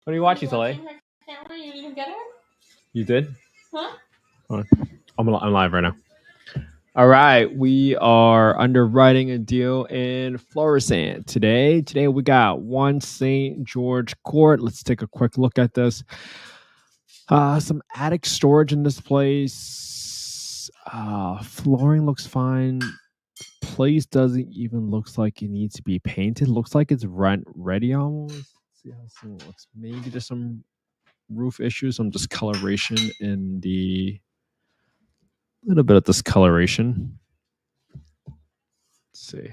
What are you watching, Soleil? You didn't get her? You did? Huh? I'm live right now. All right, we are underwriting a deal in Florissant today. Today we got 1 St. George Court. Let's take a quick look at this. Some attic storage in this place. Flooring looks fine. Place doesn't even looks like it needs to be painted. Looks like it's rent ready almost. Let's see how soon it looks. Maybe there's some roof issues, some discoloration in the little bit of discoloration. Let's see.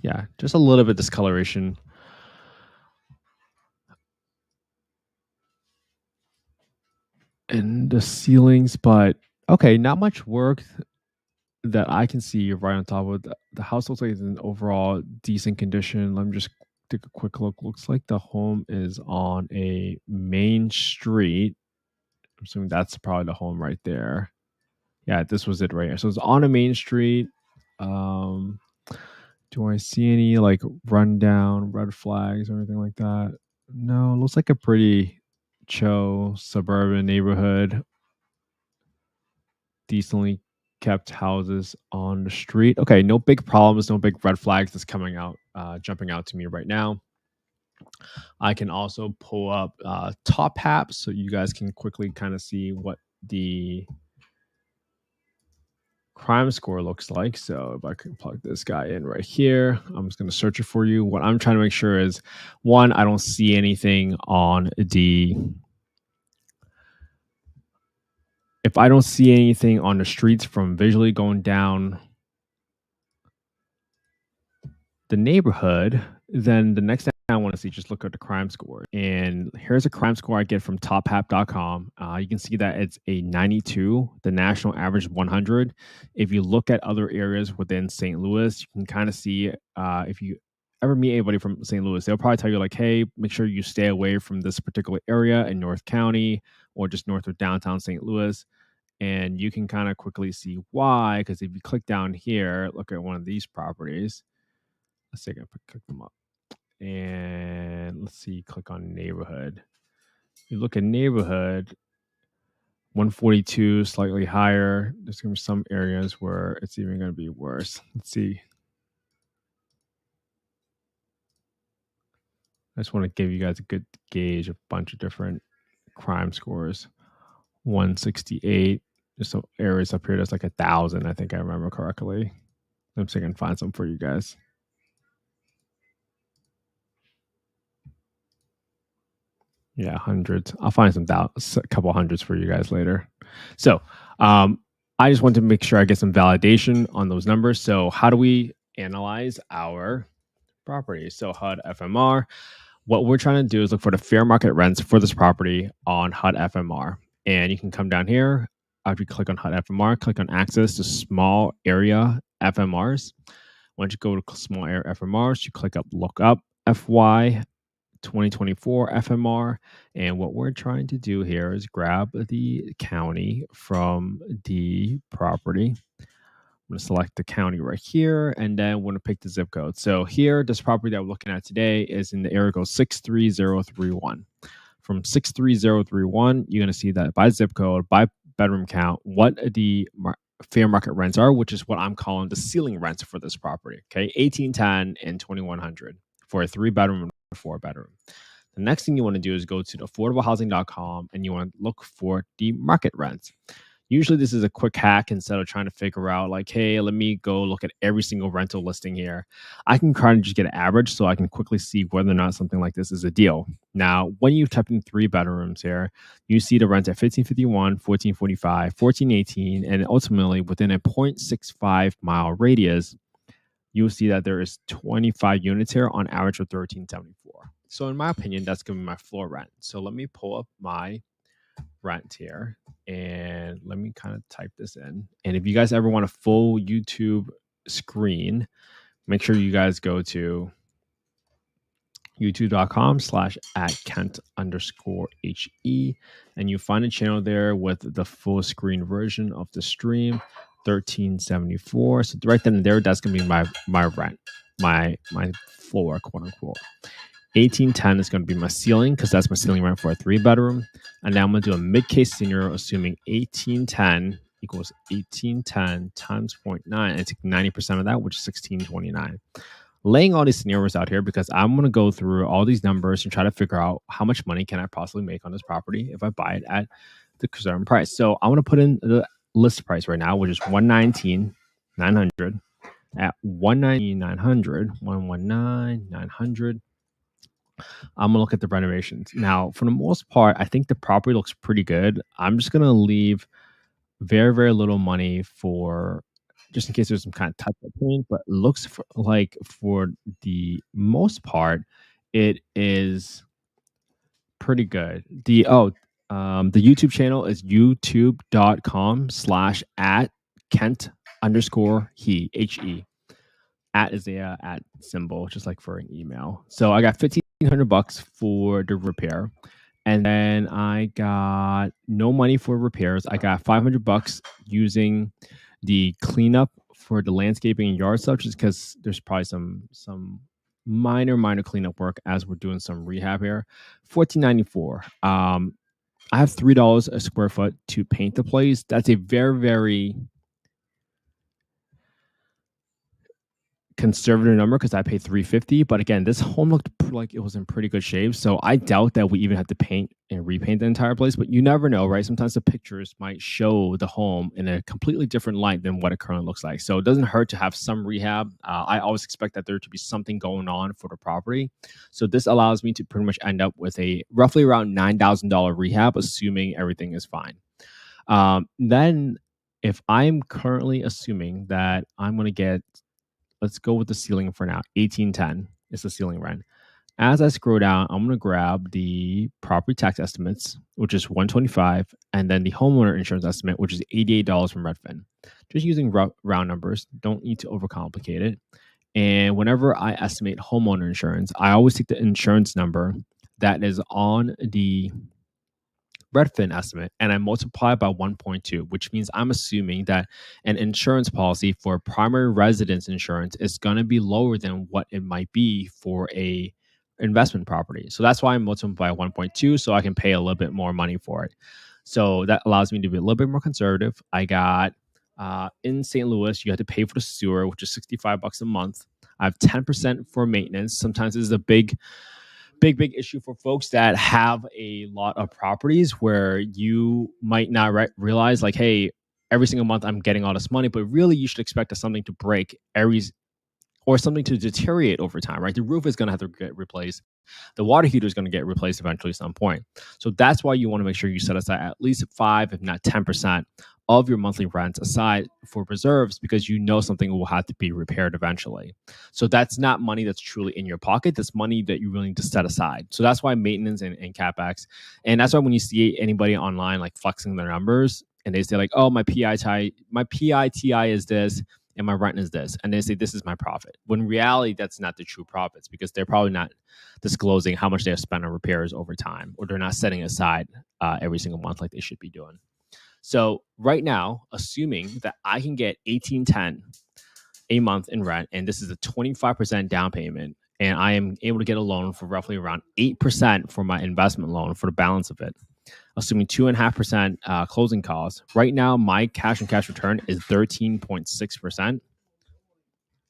Yeah, just a little bit discoloration. In the ceilings, but okay, not much work that I can see right on top of the house. Looks like it's in overall decent condition. Let me just take a quick look. Looks like the home is on a main street. I'm assuming that's probably the home right there. Yeah, this was it right here. So it's on a main street. Do I see any like rundown red flags or anything like that? No, it looks like a pretty chill suburban neighborhood. Decently kept houses on the street. Okay, no big problems, no big red flags that's coming out, jumping out to me right now. I can also pull up Top Hap so you guys can quickly kind of see what the crime score looks like. So if I can plug this guy in right here, I'm just going to search it for you. What I'm trying to make sure is, one, I don't see anything on the if I don't see anything on the streets from visually going down the neighborhood, then the next thing I want to see, just look at the crime score. And here's a crime score I get from tophap.com. You can see that it's a 92. The national average is 100. If you look at other areas within St. Louis, you can kind of see if you ever meet anybody from St. Louis, they'll probably tell you like, hey, make sure you stay away from this particular area in North County or just north of downtown St. Louis. And you can kind of quickly see why, because if you click down here, look at one of these properties. Let's see if I can click them up. And let's see, click on neighborhood. You look at neighborhood, 142, slightly higher. There's going to be some areas where it's even going to be worse. Let's see. I just want to give you guys a good gauge of a bunch of different crime scores. 168. There's some areas up here that's like 1,000, I think I remember correctly. Let me see if I can find some for you guys. Yeah, hundreds. I'll find a couple hundreds for you guys later. So I just want to make sure I get some validation on those numbers. So how do we analyze our property? So HUD FMR. What we're trying to do is look for the fair market rents for this property on HUD FMR. And you can come down here. After you click on HUD FMR, click on access to small area FMRs. Once you go to small area FMRs, you click up look up FY 2024 FMR. And what we're trying to do here is grab the county from the property. I'm going to select the county right here, and then we're going to pick the zip code. So here, this property that we're looking at today is in the area code 63031. From 63031, you're going to see that by zip code, by bedroom count, what the fair market rents are, which is what I'm calling the ceiling rents for this property. Okay, 1810 and 2100 for a 3-bedroom and 4-bedroom. The next thing you want to do is go to affordablehousing.com and you want to look for the market rents. Usually this is a quick hack instead of trying to figure out like, hey, let me go look at every single rental listing here. I can kind of just get an average so I can quickly see whether or not something like this is a deal. Now, when you type in 3 bedrooms here, you see the rent at 1551, 1445, 1418, and ultimately within a 0.65 mile radius, you'll see that there is 25 units here on average of 1374. So in my opinion, that's going to be my floor rent. So let me pull up my rent here and let me kind of type this in. And if you guys ever want a full YouTube screen, make sure you guys go to youtube.com/@Kent_HE and you find a channel there with the full screen version of the stream, 1374. So right then and there, that's gonna be my rent. my floor, quote unquote. 1810 is going to be my ceiling because that's my ceiling rent for a 3-bedroom. And now I'm going to do a mid-case scenario assuming 1810 equals 1810 times 0.9 and take 90% of that, which is 1629. Laying all these scenarios out here because I'm going to go through all these numbers and try to figure out how much money can I possibly make on this property if I buy it at the certain price. So I'm going to put in the list price right now, which is $119,900 at $119,900. I'm going to look at the renovations. Now, for the most part, I think the property looks pretty good. I'm just going to leave very, very little money for just in case there's some kind of touch up paint, but it looks like for the most part, it is pretty good. The YouTube channel is youtube.com/@Kent_he. At is the at symbol, just like for an email. So I got $1,500 for the repair. And then I got no money for repairs. I got $500 using the cleanup for the landscaping and yard stuff, just because there's probably some minor cleanup work as we're doing some rehab here. $14.94. I have $3 a square foot to paint the place. That's a very, very conservative number because I paid $350. But again, this home looked like it was in pretty good shape. So I doubt that we even have to paint and repaint the entire place. But you never know, right? Sometimes the pictures might show the home in a completely different light than what it currently looks like. So it doesn't hurt to have some rehab. I always expect that there to be something going on for the property. So this allows me to pretty much end up with a roughly around $9,000 rehab, assuming everything is fine. Then if I'm currently assuming that I'm going to get, let's go with the ceiling for now. 1810 is the ceiling rent. As I scroll down, I'm going to grab the property tax estimates, which is $125, and then the homeowner insurance estimate, which is $88 from Redfin. Just using round numbers. Don't need to overcomplicate it. And whenever I estimate homeowner insurance, I always take the insurance number that is on the Redfin estimate and I multiply by 1.2, which means I'm assuming that an insurance policy for primary residence insurance is going to be lower than what it might be for a investment property. So that's why I'm multiplying by 1.2 so I can pay a little bit more money for it. So that allows me to be a little bit more conservative. I got in St. Louis, you have to pay for the sewer, which is $65 a month. I have 10% for maintenance. Sometimes this is a big issue for folks that have a lot of properties where you might not realize like, hey, every single month I'm getting all this money, but really you should expect something to break or something to deteriorate over time, right? The roof is going to have to get replaced. The water heater is going to get replaced eventually at some point. So that's why you want to make sure you set aside at least 5, if not 10% of your monthly rent aside for reserves, because you know something will have to be repaired eventually. So that's not money that's truly in your pocket. That's money that you really need to set aside. So that's why maintenance and CapEx. And that's why when you see anybody online like flexing their numbers and they say like, oh, my PITI is this, and my rent is this, and they say this is my profit. When in reality, that's not the true profits because they're probably not disclosing how much they have spent on repairs over time, or they're not setting aside every single month like they should be doing. So right now, assuming that I can get $1,810 a month in rent, and this is a 25% down payment, and I am able to get a loan for roughly around 8% for my investment loan for the balance of it, assuming 2.5% closing costs. Right now, my cash on cash return is 13.6%.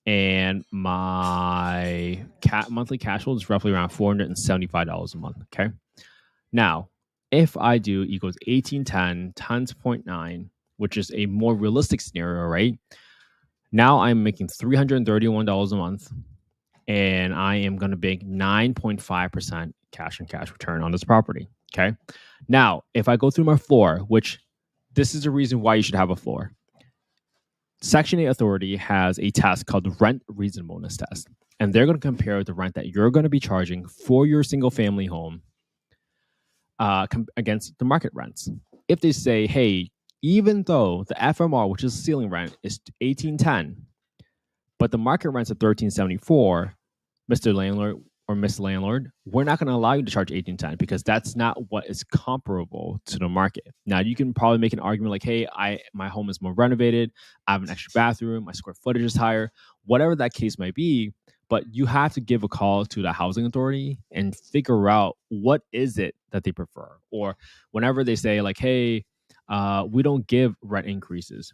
And my monthly cash flow is roughly around $475 a month. Okay. Now, if I do equals 1810 times 0.9, which is a more realistic scenario, right? Now I'm making $331 a month, and I am going to make 9.5% cash on cash return on this property. Okay. Now, if I go through my floor, which this is the reason why you should have a floor. Section 8 Authority has a test called the rent reasonableness test, and they're going to compare the rent that you're going to be charging for your single family home against the market rents. If they say, hey, even though the FMR, which is ceiling rent, is $1,810, but the market rent's at $1,374, Mr. Landlord or Miss Landlord, we're not going to allow you to charge $1,810 because that's not what is comparable to the market. Now, you can probably make an argument like, hey, my home is more renovated, I have an extra bathroom, my square footage is higher, whatever that case might be. but you have to give a call to the housing authority and figure out what is it that they prefer. Or whenever they say like, hey, we don't give rent increases.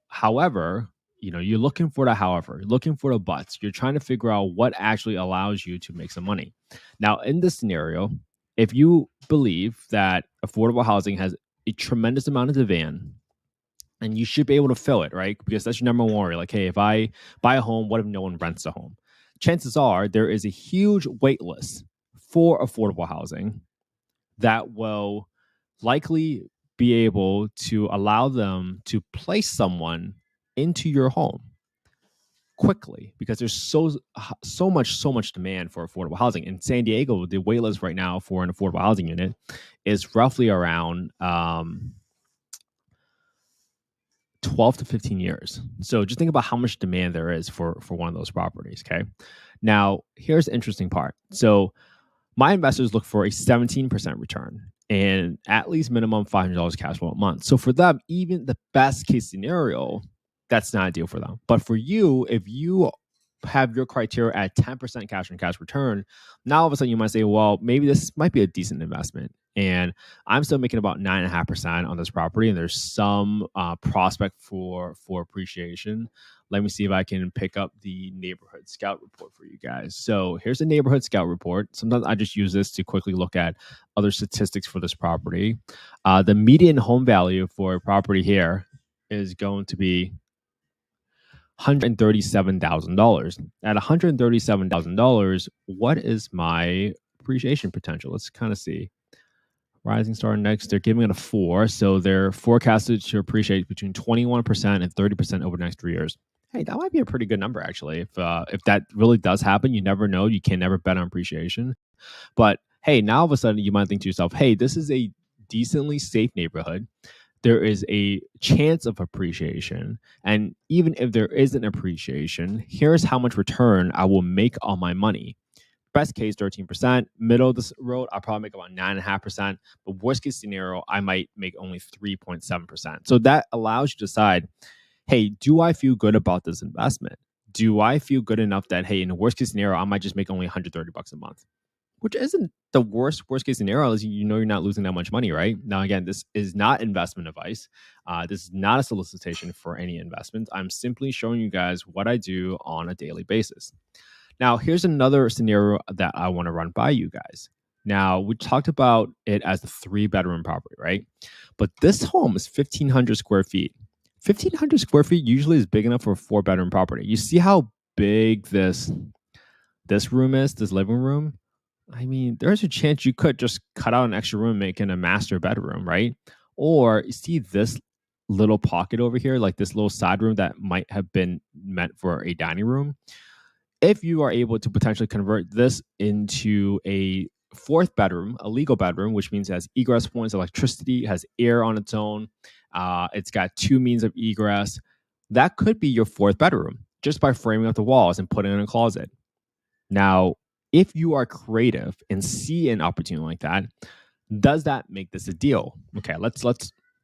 However, you're looking for the however, you're looking for the buts. You're trying to figure out what actually allows you to make some money. Now, in this scenario, if you believe that affordable housing has a tremendous amount of demand and you should be able to fill it, right? Because that's your number one worry. Like, hey, if I buy a home, what if no one rents a home? Chances are there is a huge wait list for affordable housing that will likely be able to allow them to place someone into your home quickly, because there's so much demand for affordable housing. In San Diego, the wait list right now for an affordable housing unit is roughly around 12 to 15 years. So just think about how much demand there is for one of those properties. Okay. Now, here's the interesting part. So my investors look for a 17% return and at least minimum $500 cash flow a month. So for them, even the best case scenario, that's not ideal for them. But for you, if you have your criteria at 10% cash on cash return, now all of a sudden you might say, well, maybe this might be a decent investment. And I'm still making about 9.5% on this property, and there's some prospect for appreciation. Let me see if I can pick up the neighborhood scout report for you guys. So here's the neighborhood scout report. Sometimes I just use this to quickly look at other statistics for this property. The median home value for a property here is going to be $137,000. At $137,000, what is my appreciation potential? Let's kind of see. Rising Star Index, they're giving it a 4, so they're forecasted to appreciate between 21% and 30% over the next 3 years. Hey, that might be a pretty good number, actually. If that really does happen, you never know. You can never bet on appreciation. But hey, now all of a sudden you might think to yourself, hey, this is a decently safe neighborhood. There is a chance of appreciation. And even if there isn't appreciation, here's how much return I will make on my money. Best case, 13%. Middle of this road, I'll probably make about 9.5%. But worst case scenario, I might make only 3.7%. So that allows you to decide, hey, do I feel good about this investment? Do I feel good enough that, hey, in the worst case scenario, I might just make only $130 a month? Which isn't the worst case scenario, is you're not losing that much money, right? Now, again, this is not investment advice. This is not a solicitation for any investment. I'm simply showing you guys what I do on a daily basis. Now, here's another scenario that I want to run by you guys. Now, we talked about it as a 3-bedroom property, right? But this home is 1,500 square feet. 1,500 square feet usually is big enough for a 4-bedroom property. You see how big this room is, this living room? I mean, there's a chance you could just cut out an extra room, make it a master bedroom, right? Or you see this little pocket over here, like this little side room that might have been meant for a dining room. If you are able to potentially convert this into a 4th bedroom, a legal bedroom, which means it has egress points, electricity, has air on its own, it's got 2 means of egress, that could be your 4th bedroom just by framing up the walls and putting it in a closet. Now, if you are creative and see an opportunity like that, does that make this a deal? Okay, let's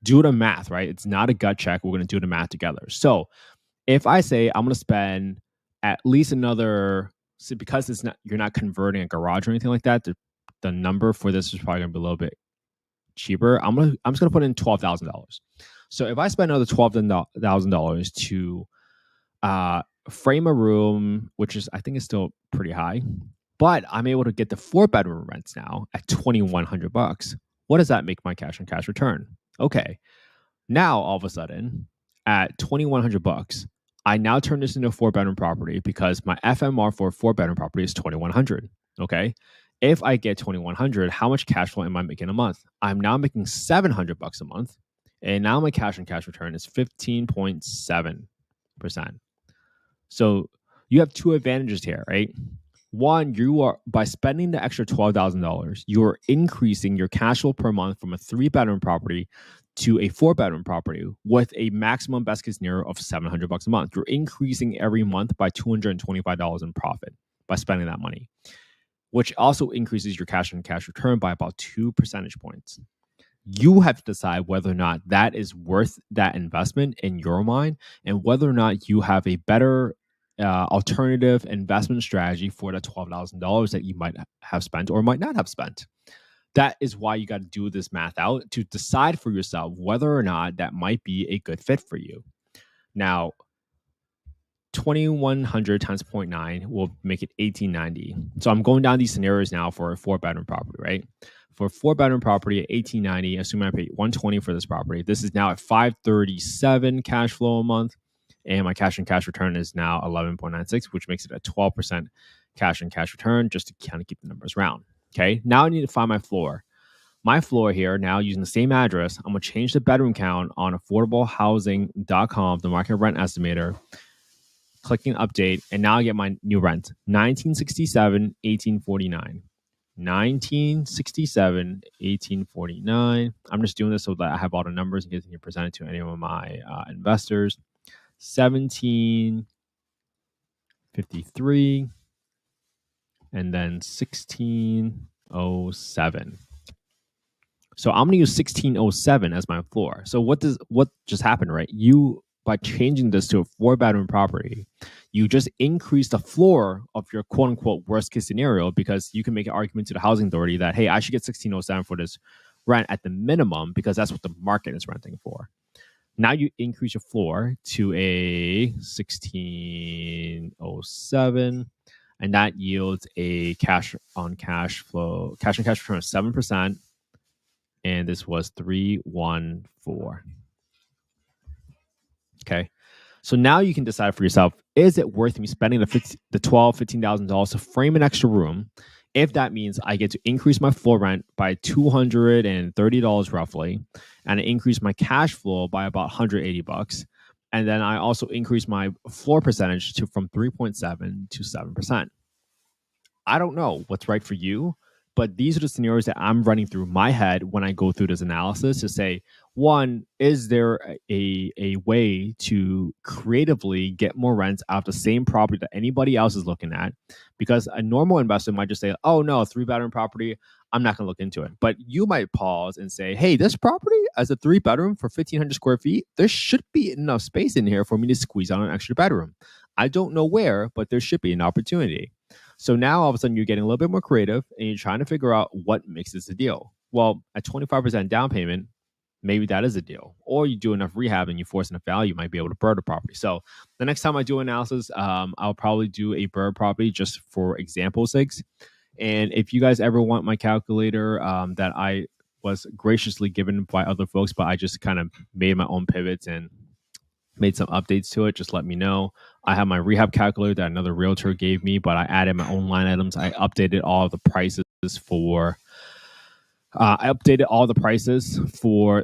do the math, right? It's not a gut check. We're going to do the math together. So if I say I'm going to spend at least another, because you're not converting a garage or anything like that, the number for this is probably going to be a little bit cheaper. I'm just going to put in $12,000. So if I spend another $12,000 to frame a room, which I think is still pretty high, but I'm able to get the 4-bedroom rents now at $2,100. What does that make my cash on cash return? Okay, now all of a sudden at $2,100, I now turn this into a 4-bedroom property because my FMR for a 4-bedroom property is $2,100. Okay, if I get $2,100, how much cash flow am I making a month? I'm now making $700 a month, and now my cash on cash return is 15.7%. So you have 2 advantages here, right? One, you are, by spending the extra $12,000, you are increasing your cash flow per month from a 3-bedroom property to a 4-bedroom property with a maximum best case scenario of $700 a month. You're increasing every month by $225 in profit by spending that money, which also increases your cash on cash return by about 2 percentage points. You have to decide whether or not that is worth that investment in your mind, and whether or not you have a better alternative investment strategy for the $12,000 that you might have spent or might not have spent. That is why you got to do this math out to decide for yourself whether or not that might be a good fit for you. Now, 2,100 times 0.9 will make it 1,890. So I'm going down these scenarios now for a 4-bedroom property, right? For a 4-bedroom property at 1,890, assuming I pay 120 for this property, this is now at 537 cash flow a month, and my cash and cash return is now 11.96, which makes it a 12% cash and cash return, just to kind of keep the numbers round. Okay, now I need to find my floor. My floor here, now using the same address, I'm going to change the bedroom count on affordablehousing.com, the market rent estimator, clicking update, and now I get my new rent, 1967, 1849. 1967, 1849. I'm just doing this so that I have all the numbers in case I can present it to any of my investors. 1753, and then 1607. So I'm going to use 1607 as my floor. So what just happened, right? You, by changing this to a 4-bedroom property, you just increase the floor of your quote unquote worst case scenario, because you can make an argument to the housing authority that, hey, I should get 1607 for this rent at the minimum because that's what the market is renting for. Now you increase your floor to a 1607, and that yields a cash on cash return of 7%. And this was 314. Okay. So now you can decide for yourself, is it worth me spending the $12,000, $15,000 to frame an extra room if that means I get to increase my floor rent by $230 roughly, and I increase my cash flow by about $180, and then I also increase my floor percentage from 3.7 to 7%. I don't know what's right for you, but these are the scenarios that I'm running through my head when I go through this analysis to say, one, is there a way to creatively get more rents out of the same property that anybody else is looking at? Because a normal investor might just say, oh no, a 3-bedroom property, I'm not going to look into it. But you might pause and say, hey, this property as a 3-bedroom for 1,500 square feet, there should be enough space in here for me to squeeze out an extra bedroom. I don't know where, but there should be an opportunity. So now all of a sudden you're getting a little bit more creative and you're trying to figure out what makes this a deal. Well, at 25% down payment, maybe that is a deal. Or you do enough rehab and you force enough value, you might be able to burn the property. So the next time I do analysis, I'll probably do a burn property just for example sakes. And if you guys ever want my calculator that I was graciously given by other folks, but I just kind of made my own pivots and made some updates to it, just let me know. I have my rehab calculator that another realtor gave me, but I added my own line items. I updated all of the prices for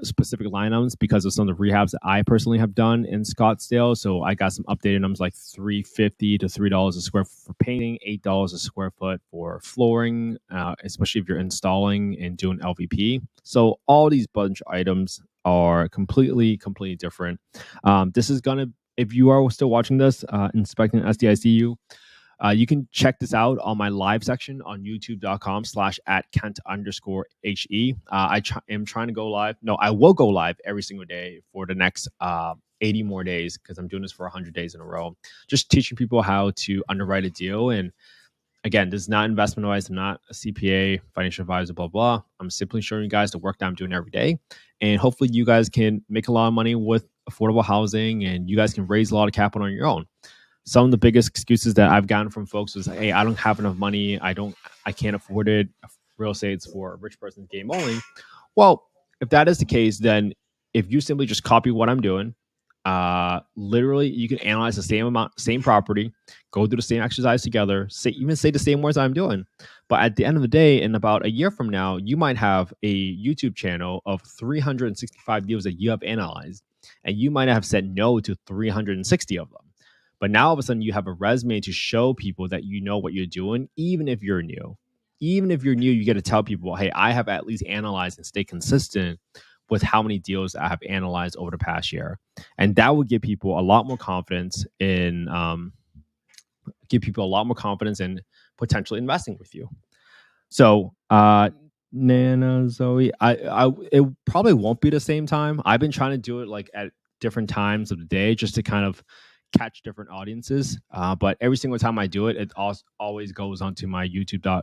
specific line items because of some of the rehabs that I personally have done in Scottsdale. So I got some updated numbers like $3.50 to $3 a square foot for painting, $8 a square foot for flooring, especially if you're installing and doing LVP. So all these bunch of items are completely different. This is gonna, if you are still watching this, inspecting SDICU, you can check this out on my live section on youtube.com/@Kent_HE. I am trying to go live. No, I will go live every single day for the next 80 more days because I'm doing this for 100 days in a row. Just teaching people how to underwrite a deal. And again, this is not investment advice. I'm not a CPA, financial advisor, blah, blah. I'm simply showing you guys the work that I'm doing every day. And hopefully you guys can make a lot of money with affordable housing and you guys can raise a lot of capital on your own. Some of the biggest excuses that I've gotten from folks is, hey, I don't have enough money. I can't afford it. Real estate's for a rich person's game only. Well, if that is the case, then if you simply just copy what I'm doing, literally you can analyze the same property, go through the same exercise together, even say the same words I'm doing. But at the end of the day, in about a year from now, you might have a YouTube channel of 365 deals that you have analyzed, and you might have said no to 360 of them. But now all of a sudden you have a resume to show people that you know what you're doing, even if you're new. Even if you're new, you get to tell people, hey, I have at least analyzed and stay consistent with how many deals I have analyzed over the past year. And that would give people a lot more confidence in potentially investing with you. So Nana, Zoe, it probably won't be the same time. I've been trying to do it like at different times of the day just to kind of catch different audiences. But every single time I do it, it always goes onto my YouTube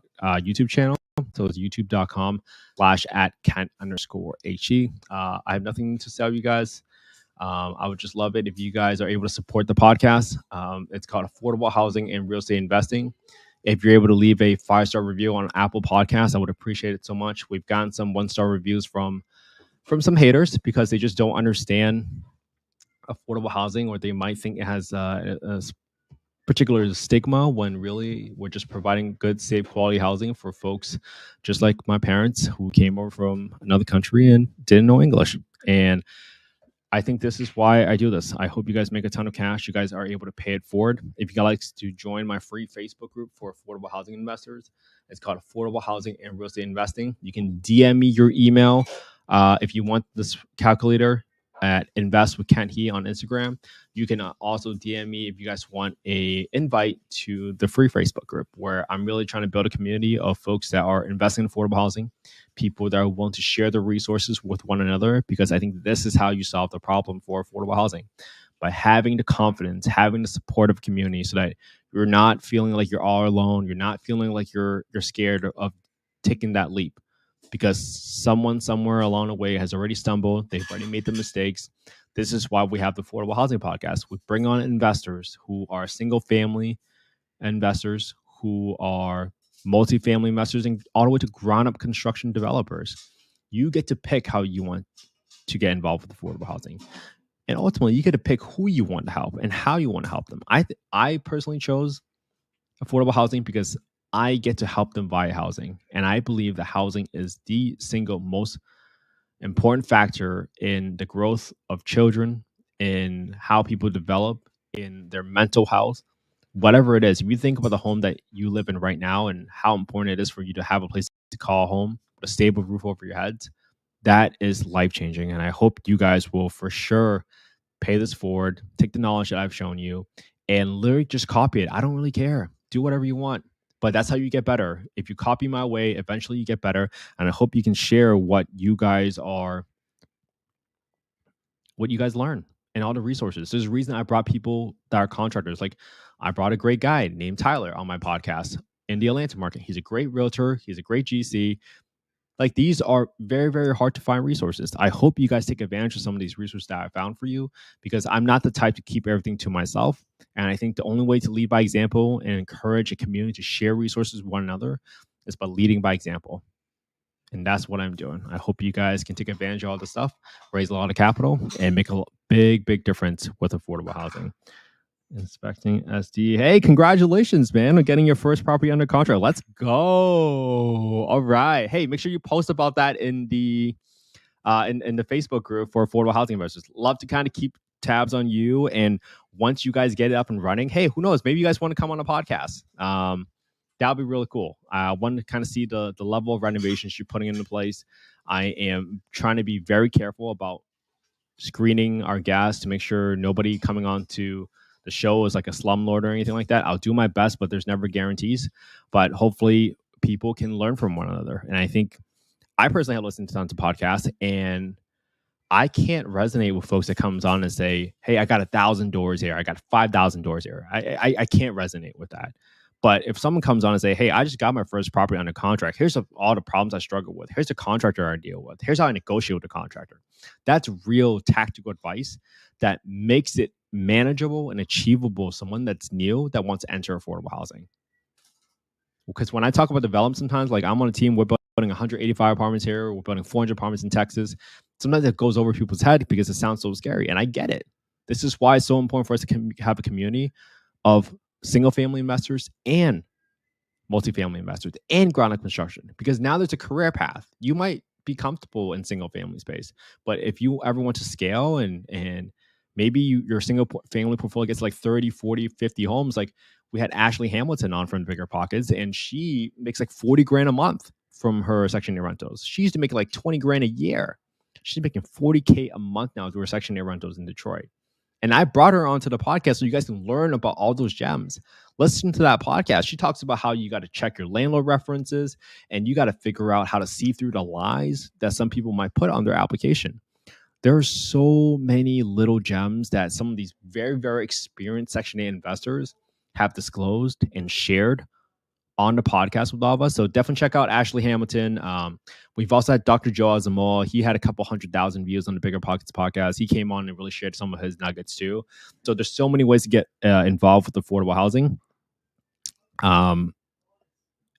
channel. So it's youtube.com/@Kent_HE. I have nothing to sell you guys. I would just love it if you guys are able to support the podcast. It's called Affordable Housing and Real Estate Investing. If you're able to leave a 5-star review on Apple Podcasts, I would appreciate it so much. We've gotten some 1-star reviews from some haters because they just don't understand affordable housing, or they might think it has a particular stigma, when really we're just providing good, safe, quality housing for folks just like my parents who came over from another country and didn't know English. And I think this is why I do this. I hope you guys make a ton of cash. You guys are able to pay it forward. If you guys like to join my free Facebook group for affordable housing investors, it's called Affordable Housing and Real Estate Investing. You can DM me your email if you want this calculator at Invest with Kent He on Instagram. You can also DM me if you guys want a invite to the free Facebook group, where I'm really trying to build a community of folks that are investing in affordable housing, people that are willing to share their resources with one another, because I think this is how you solve the problem for affordable housing, by having the confidence, having the support of community, so that you're not feeling like you're all alone. You're not feeling like you're scared of taking that leap, because someone somewhere along the way has already stumbled. They've already made the mistakes. This is why we have the Affordable Housing Podcast. We bring on investors who are single family investors, who are multifamily investors, and all the way to ground up construction developers. You get to pick how you want to get involved with affordable housing. And ultimately, you get to pick who you want to help and how you want to help them. I personally chose affordable housing because I get to help them buy housing. And I believe that housing is the single most important factor in the growth of children, in how people develop, in their mental health, whatever it is. If you think about the home that you live in right now and how important it is for you to have a place to call home, a stable roof over your heads, that is life-changing. And I hope you guys will for sure pay this forward, take the knowledge that I've shown you, and literally just copy it. I don't really care. Do whatever you want. But that's how you get better. If you copy my way, eventually you get better. And I hope you can share what you guys learn and all the resources. There's a reason I brought people that are contractors. Like, I brought a great guy named Tyler on my podcast in the Atlanta market. He's a great realtor. He's a great GC. Like, these are very, very hard to find resources. I hope you guys take advantage of some of these resources that I found for you, because I'm not the type to keep everything to myself. And I think the only way to lead by example and encourage a community to share resources with one another is by leading by example. And that's what I'm doing. I hope you guys can take advantage of all this stuff, raise a lot of capital, and make a big, big difference with affordable housing. Inspecting SD. Hey, congratulations, man, on getting your first property under contract. Let's go. All right. Hey, make sure you post about that in the Facebook group for affordable housing investors. Love to kind of keep tabs on you. And once you guys get it up and running, hey, who knows? Maybe you guys want to come on a podcast. That would be really cool. I want to kind of see the level of renovations you're putting into place. I am trying to be very careful about screening our guests to make sure nobody coming on to the show is like a slumlord or anything like that. I'll do my best, but there's never guarantees. But hopefully people can learn from one another. And I think I personally have listened to tons of podcasts, and I can't resonate with folks that comes on and say, hey, I got 1,000 doors here. I got 5,000 doors here. I can't resonate with that. But if someone comes on and say, hey, I just got my first property under contract. Here's all the problems I struggle with. Here's the contractor I deal with. Here's how I negotiate with the contractor. That's real tactical advice that makes it manageable and achievable. Someone that's new that wants to enter affordable housing. Because when I talk about development, sometimes, like, I'm on a team, we're building 185 apartments here. We're building 400 apartments in Texas. Sometimes it goes over people's head because it sounds so scary. And I get it. This is why it's so important for us to have a community of single family investors and multifamily investors and ground up construction, because now there's a career path. You might be comfortable in single family space, but if you ever want to scale and maybe your single family portfolio gets like 30, 40, 50 homes, like we had Ashley Hamilton on from Bigger Pockets, and she makes like 40 grand a month from her Section 8 rentals. She used to make like 20 grand a year. She's making 40K a month now through her Section 8 rentals in Detroit. And I brought her onto the podcast so you guys can learn about all those gems. Listen to that podcast. She talks about how you got to check your landlord references, and you got to figure out how to see through the lies that some people might put on their application. there are so many little gems that some of these very, very experienced Section 8 investors have disclosed and shared on the podcast with all of us. So definitely check out Ashley Hamilton. We've also had Dr. Joe Azamol. He had a couple 100,000 views on the Bigger Pockets podcast. He came on and really shared some of his nuggets too. So there's so many ways to get involved with affordable housing.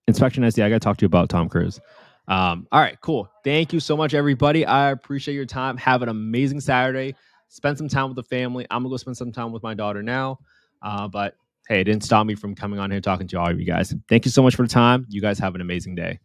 Inspection SD, I got to talk to you about Tom Cruise. All right, cool. Thank you so much, everybody. I appreciate your time. Have an amazing Saturday. Spend some time with the family. I'm going to go spend some time with my daughter now. But hey, it didn't stop me from coming on here talking to all of you guys. Thank you so much for the time. You guys have an amazing day.